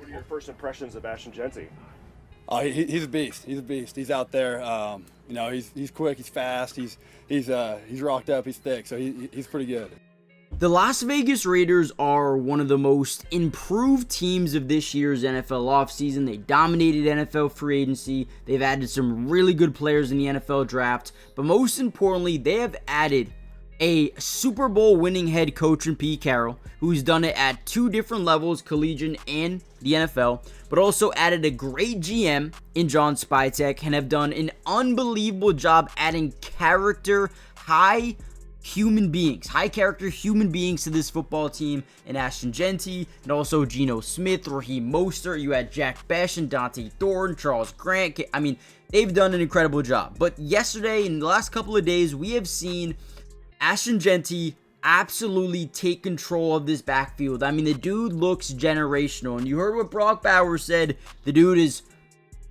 What are your first impressions of Ashton Jeanty? Oh, he's a beast. He's a beast. He's out there. He's quick. He's fast. He's rocked up. He's thick. So he's pretty good. The Las Vegas Raiders are one of the most improved teams of this year's NFL offseason. They dominated NFL free agency. They've added some really good players in the NFL draft. But most importantly, they have added a Super Bowl winning head coach in Pete Carroll, who's done it at two different levels, collegiate and the NFL, but also added a great GM in John Spytek and have done an unbelievable job adding high character human beings to this football team in Ashton Jeanty and also Geno Smith, Raheem Mostert. You had Jack Bech and Dont'e Thornton, Charles Grant. I mean, they've done an incredible job. But yesterday, in the last couple of days, we have seen Ashton Jeanty absolutely take control of this backfield. I mean, the dude looks generational. And you heard what Brock Bowers said. The dude is,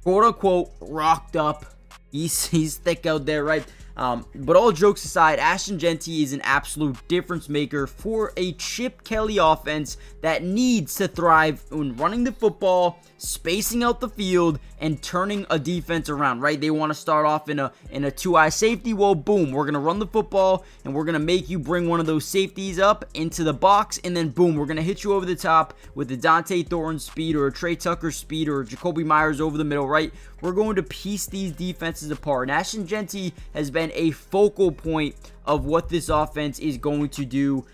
quote-unquote, rocked up. He's thick out there, right? But all jokes aside, Ashton Jeanty is an absolute difference maker for a Chip Kelly offense that needs to thrive when running the football, spacing out the field, and turning a defense around, right? They want to start off in a two-eye safety. Well, boom, we're going to run the football, and we're going to make you bring one of those safeties up into the box, and then boom, we're going to hit you over the top with the Dont'e Thornton speed or a Trey Tucker speed or Jacoby Myers over the middle, right? We're going to piece these defenses apart. And Ashton Jeanty has been a focal point of what this offense is going to do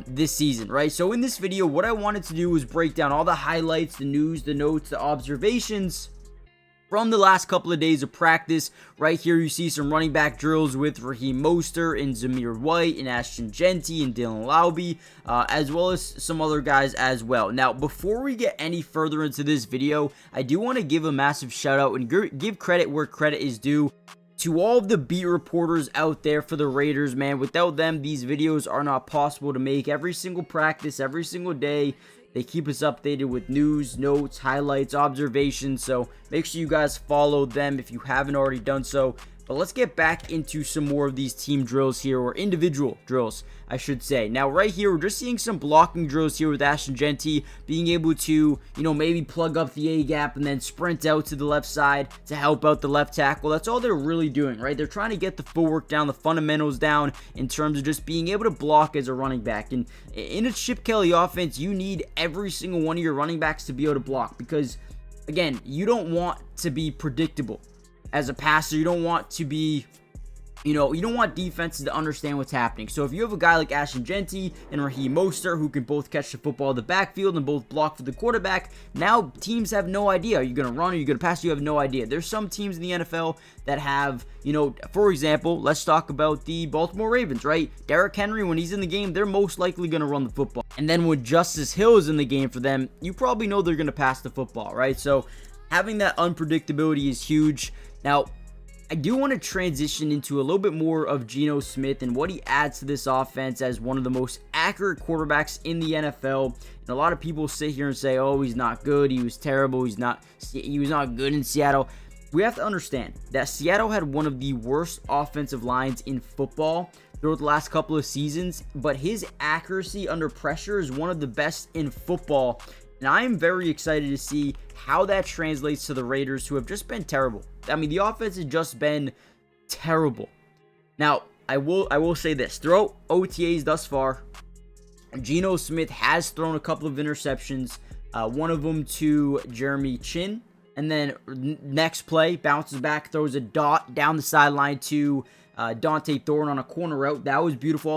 this season, right? So in this video, what I wanted to do was break down all the highlights, the news, the notes, the observations from the last couple of days of practice. Right here, you see some running back drills with Raheem Mostert and Zamir White and Ashton Jeanty and Dylan Laube, as well as some other guys as well. Now, before we get any further into this video, I do want to give a massive shout out and give credit where credit is due to all of the beat reporters out there for the Raiders, man. Without them, these videos are not possible to make. Every single practice, every single day, they keep us updated with news, notes, highlights, observations. So make sure you guys follow them if you haven't already done so. But let's get back into some more of these team drills here, or individual drills, I should say. Now, right here, we're just seeing some blocking drills here with Ashton Jeanty, being able to, maybe plug up the A-gap and then sprint out to the left side to help out the left tackle. That's all they're really doing, right? They're trying to get the footwork down, the fundamentals down in terms of just being able to block as a running back. And in a Chip Kelly offense, you need every single one of your running backs to be able to block because, again, you don't want to be predictable. As a passer, you don't want to be, you don't want defenses to understand what's happening. So if you have a guy like Ashton Jeanty and Raheem Mostert who can both catch the football in the backfield and both block for the quarterback, now teams have no idea. Are you going to run? Are you going to pass? You have no idea. There's some teams in the NFL that have, for example, let's talk about the Baltimore Ravens, right? Derrick Henry, when he's in the game, they're most likely going to run the football. And then when Justice Hill is in the game for them, you probably know they're going to pass the football, right? So having that unpredictability is huge. Now, I do want to transition into a little bit more of Geno Smith and what he adds to this offense as one of the most accurate quarterbacks in the NFL. And a lot of people sit here and say, oh, he's not good, he was terrible, he was not good in Seattle. We have to understand that Seattle had one of the worst offensive lines in football throughout the last couple of seasons, but his accuracy under pressure is one of the best in football. And I am very excited to see how that translates to the Raiders, who have just been terrible. I mean, the offense has just been terrible. Now, I will say this. Throughout OTAs thus far, Geno Smith has thrown a couple of interceptions. One of them to Jeremy Chin. And then next play, bounces back, throws a dot down the sideline to Dont'e Thornton on a corner route. That was beautiful.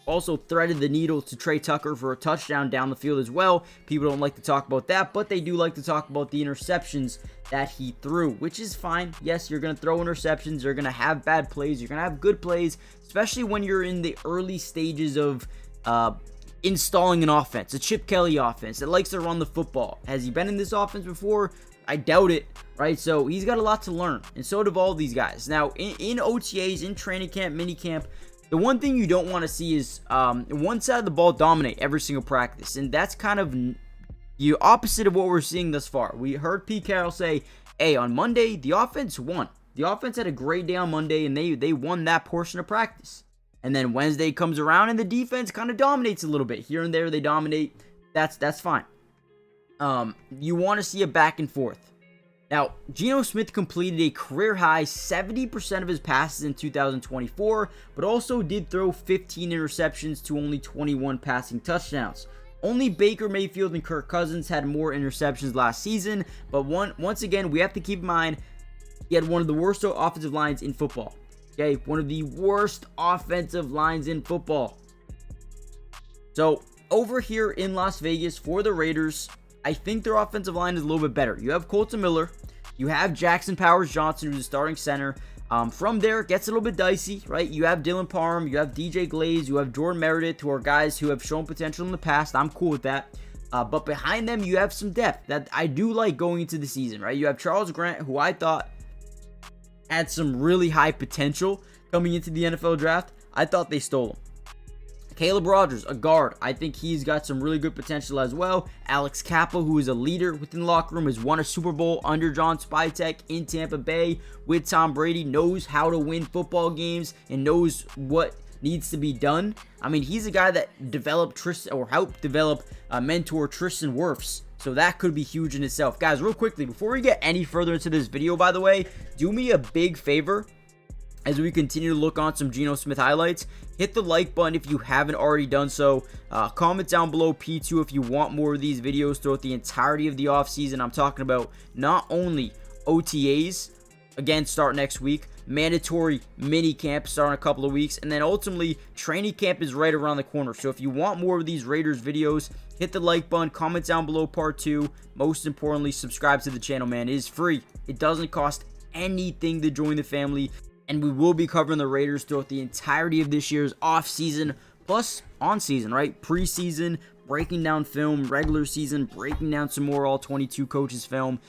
Also threaded the needle to Trey Tucker for a touchdown down the field as well. People don't like to talk about that, but they do like to talk about the interceptions that he threw, which is fine. Yes, you're going to throw interceptions. You're going to have bad plays. You're going to have good plays, especially when you're in the early stages of installing an offense, a Chip Kelly offense that likes to run the football. Has he been in this offense before? I doubt it, right? So he's got a lot to learn, and so do all these guys. Now, in OTAs, in training camp, mini camp, the one thing you don't want to see is one side of the ball dominate every single practice. And that's kind of the opposite of what we're seeing thus far. We heard Pete Carroll say, hey, on Monday, the offense won. The offense had a great day on Monday, and they won that portion of practice. And then Wednesday comes around, and the defense kind of dominates a little bit. Here and there, they dominate. That's fine. you want to see a back and forth. Now, Geno Smith completed a career-high 70% of his passes in 2024, but also did throw 15 interceptions to only 21 passing touchdowns. Only Baker Mayfield and Kirk Cousins had more interceptions last season, but once again, we have to keep in mind he had one of the worst offensive lines in football. Okay, one of the worst offensive lines in football. So, over here in Las Vegas for the Raiders, I think their offensive line is a little bit better. You have Colton Miller. You have Jackson Powers-Johnson, who's the starting center. From there, it gets a little bit dicey, right? You have Dylan Parham. You have DJ Glaze. You have Jordan Meredith, who are guys who have shown potential in the past. I'm cool with that. But behind them, you have some depth that I do like going into the season, right? You have Charles Grant, who I thought had some really high potential coming into the NFL draft. I thought they stole him. Caleb Rogers, a guard. I think he's got some really good potential as well. Alex Cappa, who is a leader within the locker room, has won a Super Bowl under John Spytek in Tampa Bay with Tom Brady, knows how to win football games and knows what needs to be done. I mean, he's a guy that developed Tristan, or helped develop mentor Tristan Wirfs. So that could be huge in itself. Guys, real quickly, before we get any further into this video, by the way, do me a big favor. As we continue to look on some Geno Smith highlights, hit the like button if you haven't already done so. Comment down below P2 if you want more of these videos throughout the entirety of the offseason. I'm talking about not only OTAs, again, start next week, mandatory mini camp starting in a couple of weeks, and then ultimately training camp is right around the corner. So if you want more of these Raiders videos, hit the like button, comment down below part 2. Most importantly, subscribe to the channel, man. It is free. It doesn't cost anything to join the family. And we will be covering the Raiders throughout the entirety of this year's offseason, plus on-season, right? Preseason, breaking down film, regular season, breaking down some more all-22 coaches film.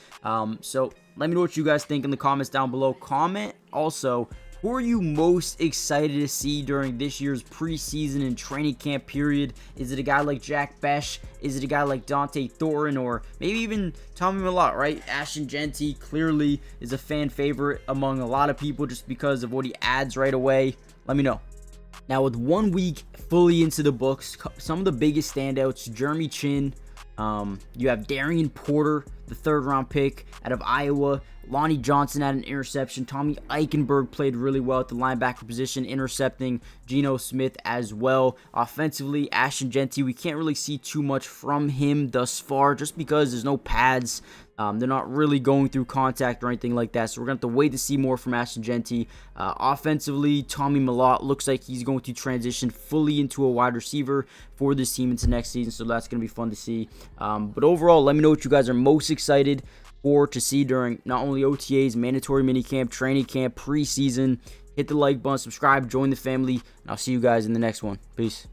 So let me know what you guys think in the comments down below. Comment also, who are you most excited to see during this year's preseason and training camp period? Is it a guy like Jack Bech? Is it a guy like Dont'e Thornton, or maybe even Tommy Mellott, right? Ashton Jeanty clearly is a fan favorite among a lot of people just because of what he adds right away. Let me know. Now, with 1 week fully into the books, some of the biggest standouts: Jeremy Chin. You have Darien Porter, the 3rd round pick out of Iowa. Lonnie Johnson had an interception. Tommy Eichenberg played really well at the linebacker position, intercepting Geno Smith as well. Offensively, Ashton Jeanty, we can't really see too much from him thus far just because there's no pads. They're not really going through contact or anything like that, so we're going to have to wait to see more from Ashton Jeanty. Offensively, Tommy Mellott looks like he's going to transition fully into a wide receiver for this team into next season, so that's going to be fun to see. But overall, let me know what you guys are most excited for to see during not only OTAs, mandatory minicamp, training camp, preseason. Hit the like button, subscribe, join the family, and I'll see you guys in the next one. Peace.